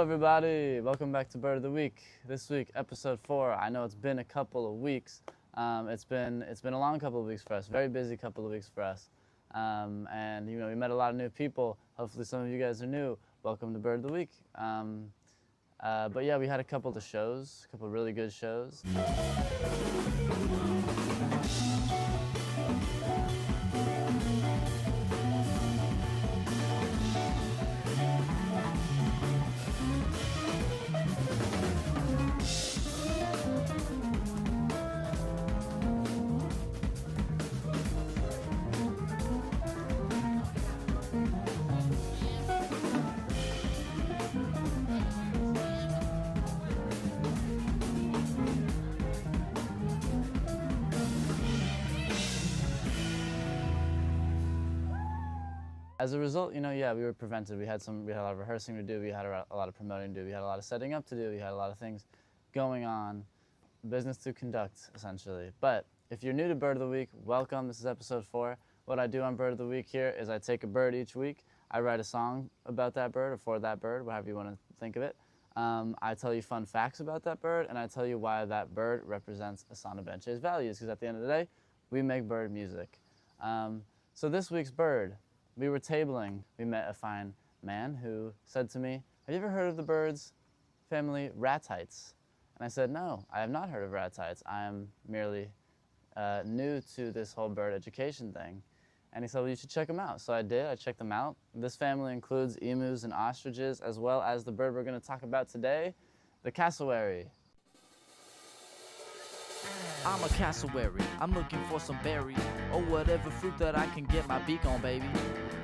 everybody, welcome back to Bird of the Week. This week, episode 4. I know it's been a couple of weeks. It's been a long couple of weeks for us, very busy couple of weeks for us. And we met a lot of new people. Hopefully some of you guys are new. Welcome to Bird of the Week. But yeah, we had a couple of shows, a couple of really good shows. As a result, we were prevented. We had a lot of rehearsing to do. We had a lot of promoting to do. We had a lot of setting up to do. We had a lot of things going on, business to conduct, essentially. But if you're new to Bird of the Week, welcome. This is episode 4. What I do on Bird of the Week here is I take a bird each week. I write a song about that bird or for that bird, however you want to think of it. I tell you fun facts about that bird, and I tell you why that bird represents Asana Benche's values, because at the end of the day, we make bird music. So this week's bird, we were tabling. We met a fine man who said to me, "Have you ever heard of the bird's family ratites?" And I said, "No, I have not heard of ratites. I am merely new to this whole bird education thing." And he said, "Well, you should check them out." So I did. I checked them out. This family includes emus and ostriches, as well as the bird we're going to talk about today, the cassowary. I'm a cassowary, I'm looking for some berries, or whatever fruit that I can get my beak on, baby.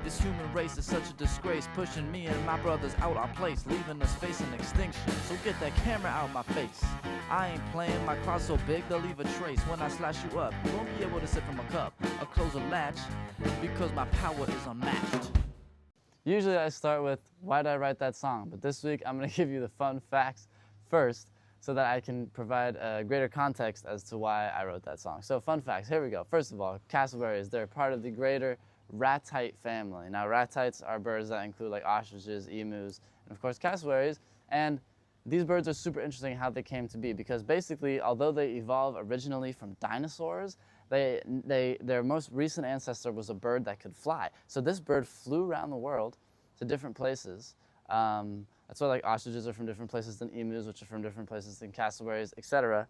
This human race is such a disgrace, pushing me and my brothers out our place, leaving us facing extinction. So get that camera out my face. I ain't playing, my claws so big they'll leave a trace. When I slash you up, you won't be able to sip from a cup or close a latch, because my power is unmatched. Usually I start with, why did I write that song? But this week I'm going to give you the fun facts first, so that I can provide a greater context as to why I wrote that song. So fun facts, here we go. First of all, cassowaries, they're part of the greater ratite family. Now ratites are birds that include like ostriches, emus, and of course cassowaries. And these birds are super interesting how they came to be, because basically, although they evolved originally from dinosaurs, their most recent ancestor was a bird that could fly. So this bird flew around the world to different places. That's why like ostriches are from different places than emus, which are from different places than cassowaries, etc.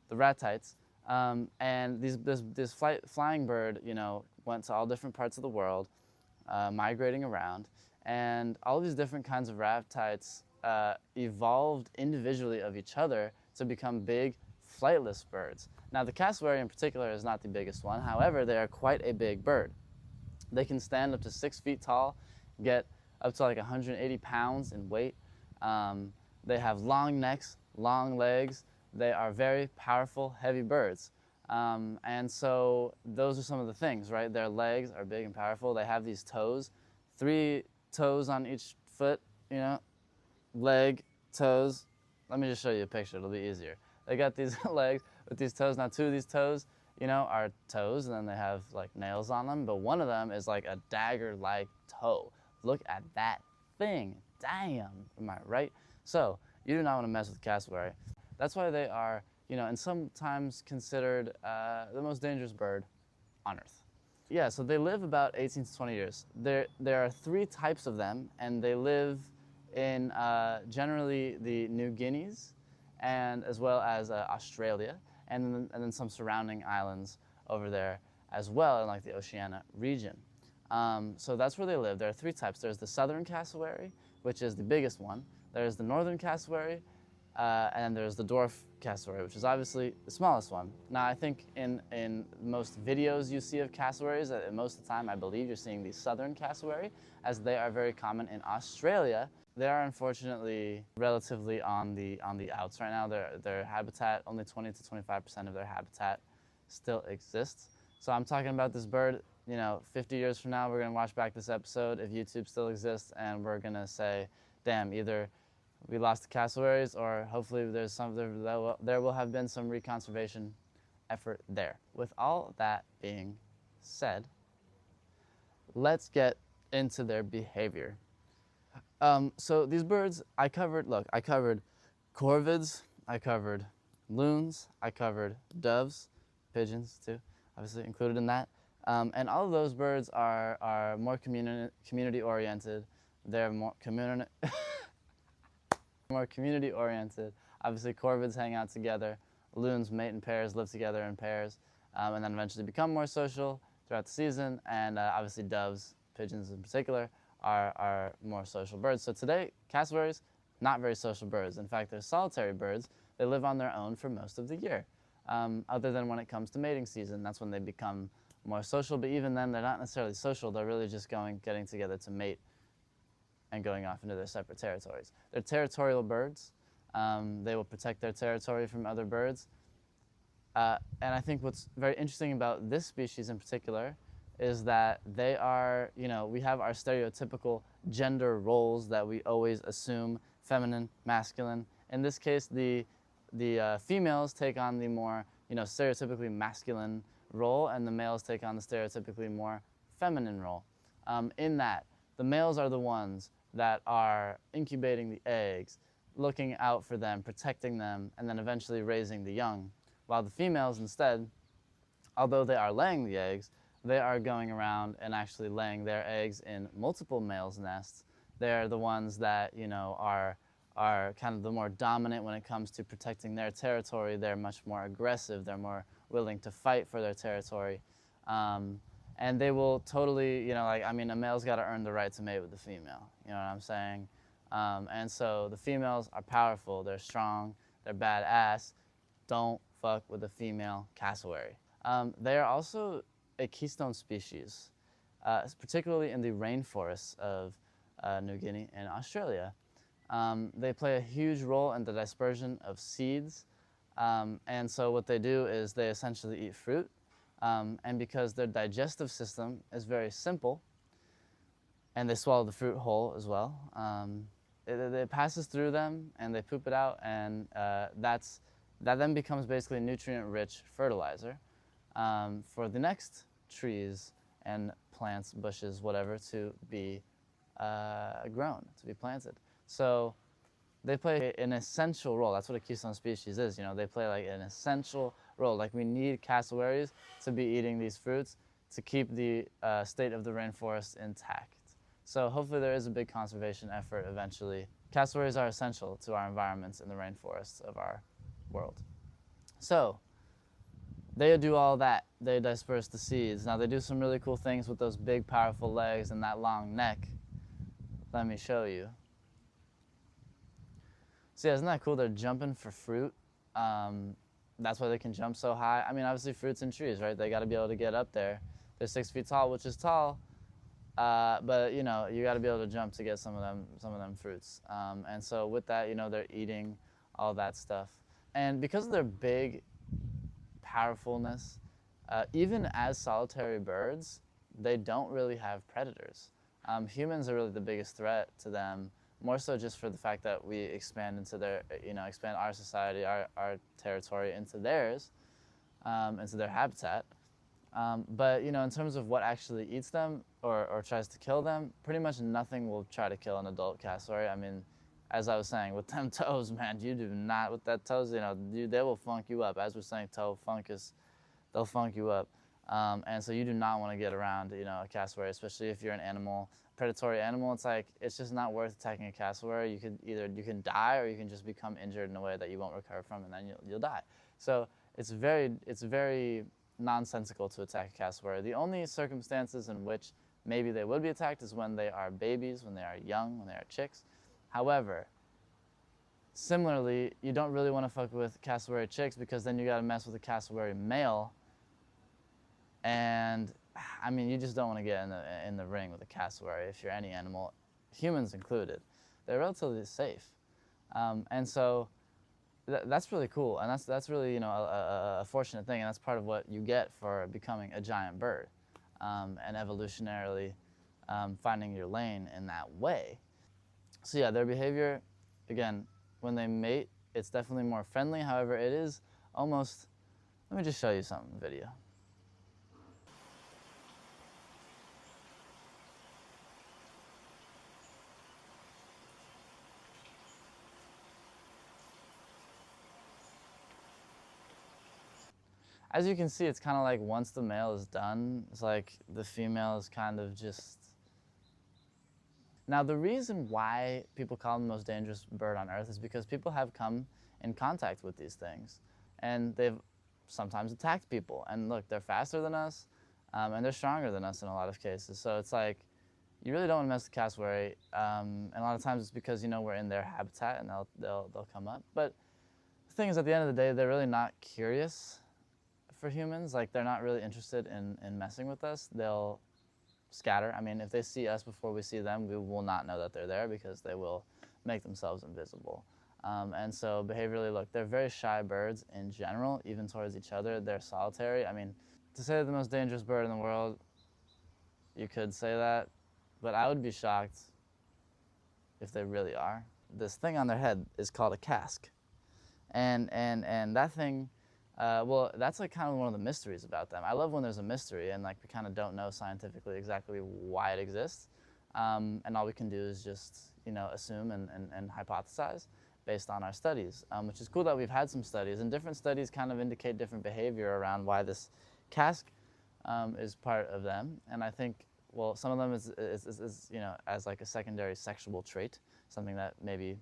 The ratites. And this flying bird, went to all different parts of the world, migrating around. And all these different kinds of ratites evolved individually of each other to become big, flightless birds. Now the cassowary in particular is not the biggest one. However, they are quite a big bird. They can stand up to 6 feet tall, get up to like 180 pounds in weight. They have long necks, long legs. They are very powerful, heavy birds. And so those are some of the things, right? Their legs are big and powerful. They have these toes, 3 toes on each foot, leg, toes. Let me just show you a picture, it'll be easier. They got these legs with these toes. Now 2 of these toes, are toes, and then they have like nails on them, but one of them is like a dagger-like toe. Look at that thing. Damn, am I right? So, you do not want to mess with cassowary. That's why they are, and sometimes considered the most dangerous bird on Earth. Yeah, so they live about 18 to 20 years. There are 3 types of them, and they live in generally the New Guineas, and as well as Australia, and then some surrounding islands over there as well, in like the Oceania region. So that's where they live. There are 3 types. There's the southern cassowary, which is the biggest one. There's the northern cassowary, and there's the dwarf cassowary, which is obviously the smallest one. Now, I think in most videos you see of cassowaries, most of the time I believe you're seeing the southern cassowary, as they are very common in Australia. They are unfortunately relatively on the outs right now. Their habitat, only 20 to 25% of their habitat still exists. So I'm talking about this bird, 50 years from now, we're going to watch back this episode if YouTube still exists, and we're going to say, damn, either we lost the cassowaries, or hopefully there will have been some reconservation effort there. With all that being said, let's get into their behavior. So these birds, I covered corvids, I covered loons, I covered doves, pigeons too, obviously included in that. And all of those birds are more community oriented. They're more more community oriented. Obviously, corvids hang out together. Loons mate in pairs, live together in pairs, and then eventually become more social throughout the season. And obviously, doves, pigeons in particular, are more social birds. So today, cassowaries, not very social birds. In fact, they're solitary birds. They live on their own for most of the year, other than when it comes to mating season. That's when they become more social. But even then, they're not necessarily social. They're really just getting together to mate and going off into their separate territories. They're territorial birds. They will protect their territory from other birds. And I think what's very interesting about this species in particular is that they are, we have our stereotypical gender roles that we always assume, feminine, masculine. In this case, the females take on the more, stereotypically masculine role, and the males take on the stereotypically more feminine role. In that, the males are the ones that are incubating the eggs, looking out for them, protecting them, and then eventually raising the young. While the females instead, although they are laying the eggs, they are going around and actually laying their eggs in multiple males' nests. They're the ones that, are kind of the more dominant when it comes to protecting their territory. They're much more aggressive. They're more willing to fight for their territory. And they will totally, a male's got to earn the right to mate with the female. You know what I'm saying? And so the females are powerful. They're strong. They're badass. Don't fuck with the female cassowary. They are also a keystone species, particularly in the rainforests of New Guinea and Australia. They play a huge role in the dispersion of seeds. And so what they do is they essentially eat fruit. And because their digestive system is very simple, and they swallow the fruit whole as well, it passes through them and they poop it out, and that then becomes basically nutrient-rich fertilizer for the next trees and plants, bushes, whatever, to be grown, to be planted. So they play an essential role. That's what a keystone species is. They play like an essential role. Like, we need cassowaries to be eating these fruits to keep the state of the rainforest intact. So hopefully there is a big conservation effort eventually. Cassowaries are essential to our environments in the rainforests of our world. So they do all that. They disperse the seeds. Now, they do some really cool things with those big, powerful legs and that long neck. Let me show you. So yeah, isn't that cool? They're jumping for fruit. That's why they can jump so high. Obviously fruits and trees, right? They got to be able to get up there. They're 6 feet tall, which is tall, but you got to be able to jump to get some of them fruits. And so with that, they're eating all that stuff. And because of their big powerfulness, even as solitary birds, they don't really have predators. Humans are really the biggest threat to them, more so just for the fact that we expand into their, expand our society, our territory into theirs, into their habitat. But, in terms of what actually eats them or tries to kill them, pretty much nothing will try to kill an adult cassowary. As I was saying, with them toes, man, you do not, with that toes, they will funk you up. As we're saying, toe funkus, they'll funk you up. And so you do not want to get around, a cassowary, especially if you're an predatory animal. It's just not worth attacking a cassowary. You can die, or you can just become injured in a way that you won't recover from, and then you'll die. So it's very nonsensical to attack a cassowary. The only circumstances in which maybe they would be attacked is when they are babies, when they are young, when they are chicks. However, similarly, you don't really want to fuck with cassowary chicks, because then you got to mess with a cassowary male. And you just don't want to get in the ring with a cassowary if you're any animal, humans included. They're relatively safe, and so that's really cool, and that's really a fortunate thing, and that's part of what you get for becoming a giant bird, and evolutionarily finding your lane in that way. So yeah, their behavior, again, when they mate, it's definitely more friendly. However, it is almost. Let me just show you something in the video. as you can see, it's kind of like once the male is done, it's like the female is kind of just. Now, the reason why people call them the most dangerous bird on earth is because people have come in contact with these things, and they've sometimes attacked people. And look, they're faster than us, and they're stronger than us in a lot of cases. So it's like, you really don't want to mess with cassowary, and a lot of times it's because, you know, we're in their habitat and they'll come up. But the thing is, at the end of the day, they're really not curious for humans. Like, they're not really interested in messing with us. They'll scatter. I mean, if they see us before we see them, we will not know that they're there because they will make themselves invisible. And so behaviorally, look, they're very shy birds in general, even towards each other. They're solitary. I mean, to say they're the most dangerous bird in the world, you could say that, but I would be shocked if they really are. This thing on their head is called a casque. And that thing, well, that's like kind of one of the mysteries about them. I love when there's a mystery and like we kind of don't know scientifically exactly why it exists. And all we can do is just, you know, assume and hypothesize based on our studies, which is cool that we've had some studies, and different studies kind of indicate different behavior around why this casque is part of them. And I think, well, some of them is you know, as like a secondary sexual trait, something that maybe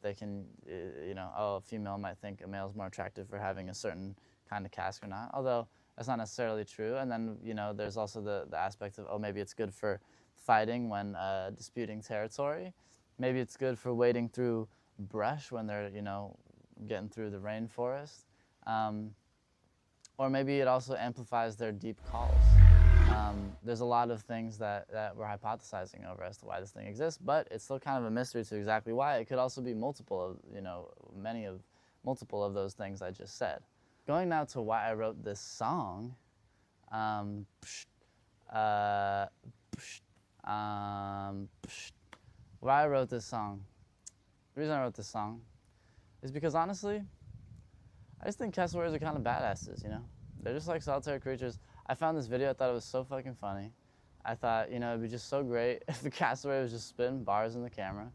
they can, you know, oh, a female might think a male's more attractive for having a certain kind of casque or not, although that's not necessarily true. And then, you know, there's also the aspect of, oh, maybe it's good for fighting when disputing territory. Maybe it's good for wading through brush when they're, you know, getting through the rainforest. Or maybe it also amplifies their deep calls. There's a lot of things that we're hypothesizing over as to why this thing exists, but it's still kind of a mystery to exactly why. It could also be multiple of, you know, multiple of those things I just said. Going now to why I wrote this song, why I wrote this song. The reason I wrote this song is because, honestly, I just think cassowaries are kind of badasses, you know? They're just like solitary creatures. I found this video, I thought it was so fucking funny. I thought, you know, it'd be just so great if the cassowary was just spitting bars in the camera.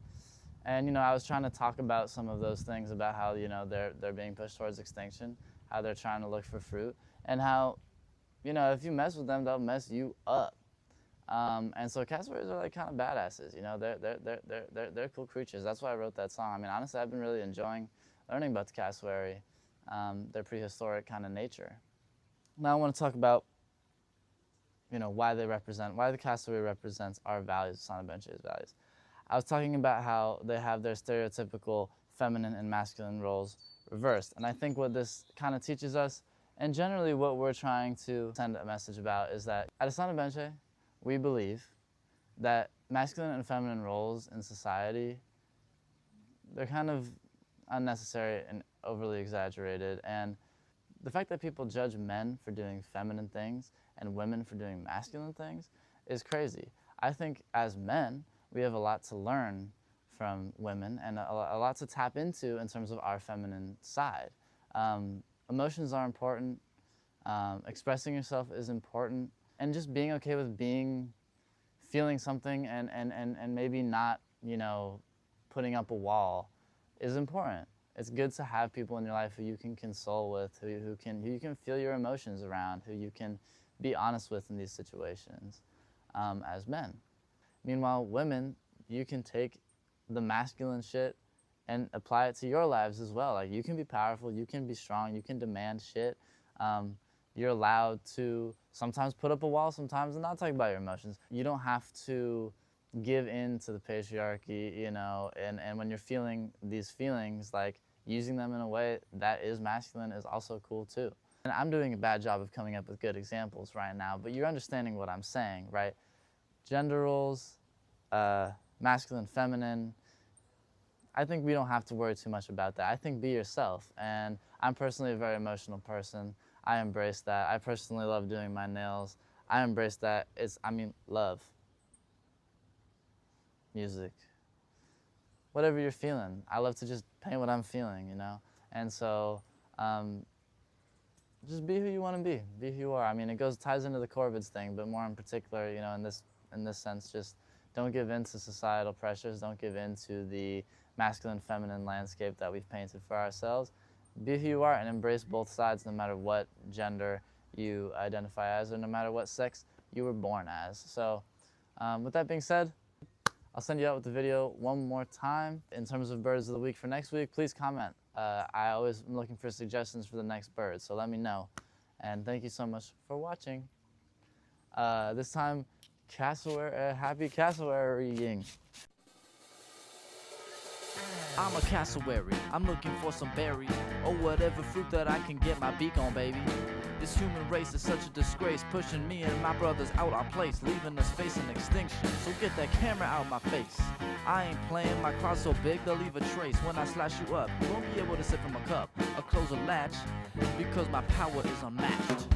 And, you know, I was trying to talk about some of those things about how, you know, they're being pushed towards extinction, how they're trying to look for fruit, and how, you know, if you mess with them, they'll mess you up. And so cassowaries are like kind of badasses, you know, they're cool creatures. That's why I wrote that song. I mean, honestly, I've been really enjoying learning about the cassowary, their prehistoric kind of nature. Now I want to talk about, you know, why the cassowary represents our values, Sana Benche's values. I was talking about how they have their stereotypical feminine and masculine roles reversed. And I think what this kind of teaches us, and generally what we're trying to send a message about, is that at Sana Benche, we believe that masculine and feminine roles in society, they're kind of unnecessary and overly exaggerated. And the fact that people judge men for doing feminine things and women for doing masculine things is crazy. I think as men, we have a lot to learn from women and a lot to tap into in terms of our feminine side. Emotions are important. Expressing yourself is important. And just being okay with feeling something and maybe not, you know, putting up a wall is important. It's good to have people in your life who you can console with, who you can feel your emotions around, who you can be honest with in these situations as men. Meanwhile, women, you can take the masculine shit and apply it to your lives as well. Like, you can be powerful, you can be strong, you can demand shit. You're allowed to sometimes put up a wall, sometimes not talk about your emotions. You don't have to give in to the patriarchy, you know, and when you're feeling these feelings, like, using them in a way that is masculine is also cool too. And I'm doing a bad job of coming up with good examples right now, but you're understanding what I'm saying, right? Gender roles, masculine, feminine, I think we don't have to worry too much about that. I think be yourself, and I'm personally a very emotional person. I embrace that. I personally love doing my nails. I embrace that. Love. Music. Whatever you're feeling. I love to just paint what I'm feeling, you know? And so, just be who you want to be. Be who you are. I mean, it ties into the Corvids thing, but more in particular, you know, in this sense, just don't give in to societal pressures. Don't give in to the masculine, feminine landscape that we've painted for ourselves. be who you are and embrace both sides, no matter what gender you identify as or no matter what sex you were born as. So with that being said, I'll send you out with the video one more time. In terms of birds of the week for next week, please comment. I always am looking for suggestions for the next bird, so let me know. And thank you so much for watching. This time, happy cassowarying. I'm a cassowary, I'm looking for some berry, or whatever fruit that I can get my beak on, baby. This human race is such a disgrace, pushing me and my brothers out our place, leaving us facing extinction. So get that camera out my face. I ain't playing, my crowd's so big they'll leave a trace. When I slash you up, you won't be able to sip from a cup or close a latch, because my power is unmatched.